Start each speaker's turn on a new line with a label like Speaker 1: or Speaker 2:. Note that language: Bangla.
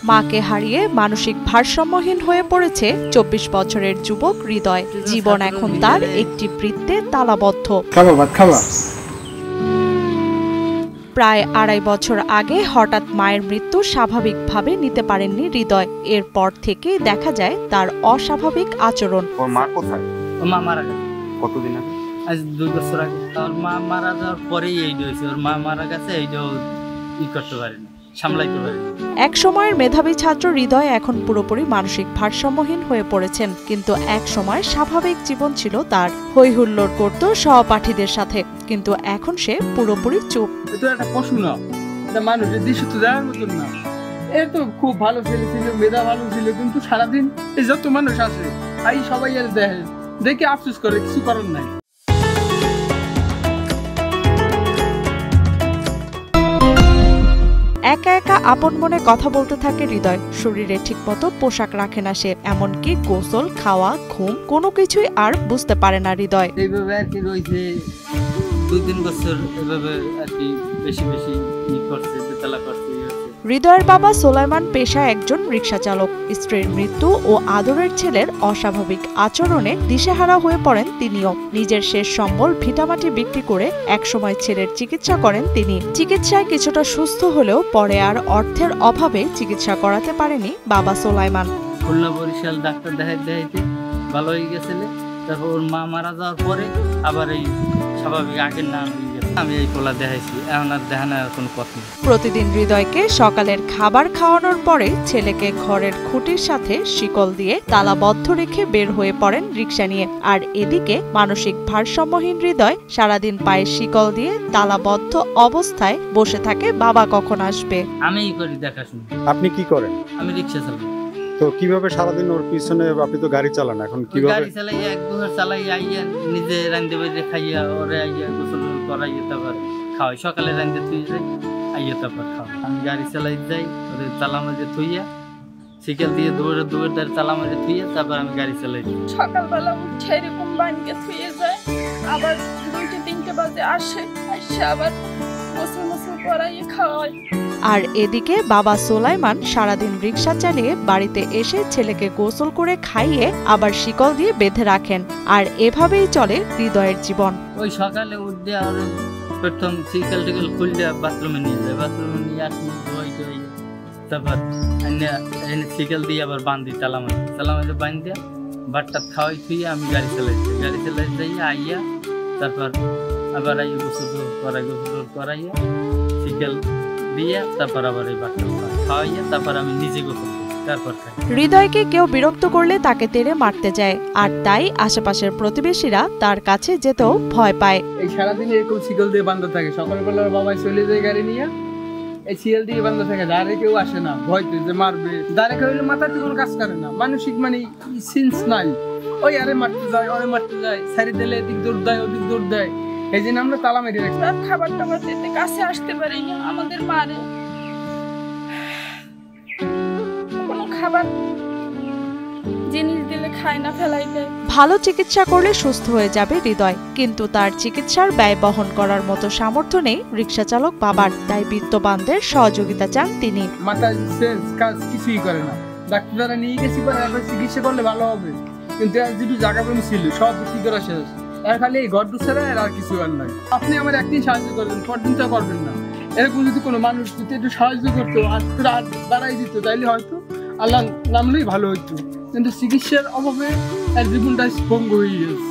Speaker 1: মাকে হারিয়ে মানসিক ভারসাম্যহীন হয়ে পড়েছে ২৪ বছরের যুবক হৃদয়। জীবন এখন তার একটি বৃত্তে তালাবদ্ধ। প্রায় ২.৫ বছর আগে হঠাৎ মায়ের মৃত্যু স্বাভাবিকভাবে নিতে পারেননি হৃদয়। এরপর থেকেই দেখা যায় তার অস্বাভাবিক আচরণ।
Speaker 2: ওর মা কোথায়?
Speaker 3: ওর মা মারা গেছে।
Speaker 2: কতদিন আগে?
Speaker 3: আজ ২ বছর আগে। ওর মা মারা যাওয়ার পরেই এই হয়েছে। ওর মা মারা গেছে, এইটাও করতে পারেনি, সামলাইতে পারেনি।
Speaker 1: এক সময়ের মেধাবী ছাত্র হৃদয় এখন পুরোপুরি মানসিক ভারসাম্যহীন হয়ে পড়েছেন। কিন্তু এক সময় স্বাভাবিক জীবন ছিল তার। হই হুল্লোড় করত সহপাঠীদের সাথে, কিন্তু এখন সে পুরোপুরি চুপ।
Speaker 4: এটা একটা পশু না, এটা মানুষের দৃশ্য তো দেওয়ার মতন না। এ তো খুব ভালো ছেলে ছিল, মেধা ভালো ছিল, কিন্তু সারাদিন এই যত মানুষ আছে এই সবাই এর দেখে আফসোস করে, কিছু করার নাই।
Speaker 1: একা একা আপন মনে কথা বলতে থাকে হৃদয়। শরীরে ঠিকমতো পোশাক রাখে না সে, এমনকি গোসল, খাওয়া, ঘুম কোনো কিছুই আর বুঝতে পারে না হৃদয়।
Speaker 3: এইভাবে আর কি রয়েছে ২-৩ বছর, এভাবে আর কি বেশি বেশি করছে, বেতলা করছে।
Speaker 1: হৃদয়ের বাবা সোলাইমান পেশায় একজন রিকশা চালক। স্ত্রীর মৃত্যু ও আদরের ছেলের অস্বাভাবিক আচরণে দিশেহারা হয়ে পড়েন তিনিও। নিজের শেষ সম্বল ভিটামাটি বিক্রি করে একসময় ছেলের চিকিৎসা করেন তিনি। চিকিৎসায় কিছুটা সুস্থ হলেও পরে আর অর্থের অভাবে চিকিৎসা করাতে পারেনি বাবা সোলাইমান।
Speaker 3: খুলনা বরিশাল ডাক্তার দেখাইতে ভালো হয়ে গেছিল। তারপর ওর মা মারা যাওয়ার পরে আবার এই স্বাভাবিক আগের নাম হয়ে গেছে। আমি এই পোলা দেখাইছি, এখন আর দেখানোর কোনো পথ নেই।
Speaker 1: প্রতিদিন হৃদয়কে সকালের খাবার খাওয়ানোর পরে ছেলেকে ঘরের খুঁটির সাথে শিকল দিয়ে তালাবদ্ধ রেখে বের হয়ে পড়েন রিকশা নিয়ে। আর এদিকে মানসিক ভারসাম্যহীন হৃদয় সারাদিন পায়ে শিকল দিয়ে তালাবদ্ধ অবস্থায় বসে থাকে বাবা কখন আসবে।
Speaker 3: আমিই করি দেখাশোনা।
Speaker 2: আপনি কি করেন?
Speaker 3: আমি রিকশা চালাই।
Speaker 2: তো কিভাবে সারাদিন ওর পিছনে? আপনি তো গাড়ি চালান, এখন কিভাবে
Speaker 3: গাড়ি চালাই? ১-২ চালাই, আইয়া নিজে রান্ধে বাড়িতে খাইয়া, ওরে আইয়া গোসল করাইয়া তারপর খাওয়াই। সকালে রান্ধে থুই যাই, আইয়া তারপর খাওয়াই। আমি গাড়ি চালাই যাই, ওদের তালা মাঝে থুইয়া সিকেল দিয়ে দৌড়ে তালা মাঝে থুইয়া তারপর আমি গাড়ি চালাই।
Speaker 5: সকালবেলা উঠে এরকম বানকে থুয়ে যায়, আবার ২-৩ বাজে আসে, আবার গোসল করাইয়ে খাওয়াই।
Speaker 1: আর এদিকে বাবা সোলাইমান সারাদিন রিকশা চালিয়ে বাড়িতে এসে ছেলেকে গোসল করে খাইয়ে আবার শিকল দিয়ে বেঁধে রাখেন। আর এভাবেই চলে হৃদয়ের জীবন।
Speaker 3: ওই সকালে উঠে আর প্রথম সিকেল টিকেল খুললে বাথরুমে নিয়ে যায়, বাথরুমে নিয়ে আসি ধোয়াই ধোয়াই, তারপর সিকেল দিয়ে আবার বান্ধি তালা মাঝে বান্ধে ভাতটা খাওয়াই থুইয়ে আমি গাড়ি চালাই যাই, আইয়া তারপর আবার আইয়া গোসল করাইয়া সিকেল দিয়ে তারপর আবার এই ভাতটা খাওয়াইয়া তারপর আমি নিজে গোসল তারপর খাই।
Speaker 1: হৃদয়কে কেউ বিরক্ত করলে তাকে তেড়ে মারতে যায়, আর তাই আশেপাশের প্রতিবেশীরা তার কাছে যেতেও ভয় পায়।
Speaker 4: এই সারাদিন এরকম শিকল দিয়ে বান্ধা থাকে। সকালবেলা বাবাই চলে যায় গাড়ি নিয়ে, এই শিকল দিয়ে বান্ধা থাকে। দাঁড়ে কেউ আসে না, ভয়তে যে মারবে। দাঁড়ে কেউ মাথাতে কোনো কাজ করে না, মানসিক মানে সিন্স নাই। ওই আরে মারতে যায়, সারি দিলে এদিক দৌড় দেয়, ওদিক দৌড় দেয়। এই জন্য আমরা তালা মেরে রাখি।
Speaker 5: খাবার টাবার দিতে কাছে আসতে পারি না, আমাদের মারে। কোনো খাবার জিনিস দিলে খায় না, ফেলাই দেয়।
Speaker 1: ভালো চিকিৎসা করলে সুস্থ হয়ে যাবে হৃদয়, কিন্তু তার চিকিৎসার ব্যয় বহন করার মতো সামর্থ্য নেই রিকশা চালক বাবার। তাই বিত্তবানদের সহযোগিতা চান তিনি।
Speaker 4: মাথা কাজ কিছুই করে না। ডাক্তাররা নিয়ে গেছি, একবার চিকিৎসা করলে ভালো হবে, কিন্তু যেটু জায়গা জমি ছিল সব বিক্রি করা শেষ। আর খালি এই ঘর ছাড়া আর কিছু আর নাই। আপনি আমার একদিন সাহায্য করবেন, পরদিন তো করবেন না। এরকম যদি কোনো মানুষ যদি একটু সাহায্য করতো, হাত বাড়াই দিত, তাইলে হয়তো আল্লাহ নামলেই ভালো হইতো। কিন্তু চিকিৎসার অভাবে জীবনটা ভঙ্গ হয়ে গেছে।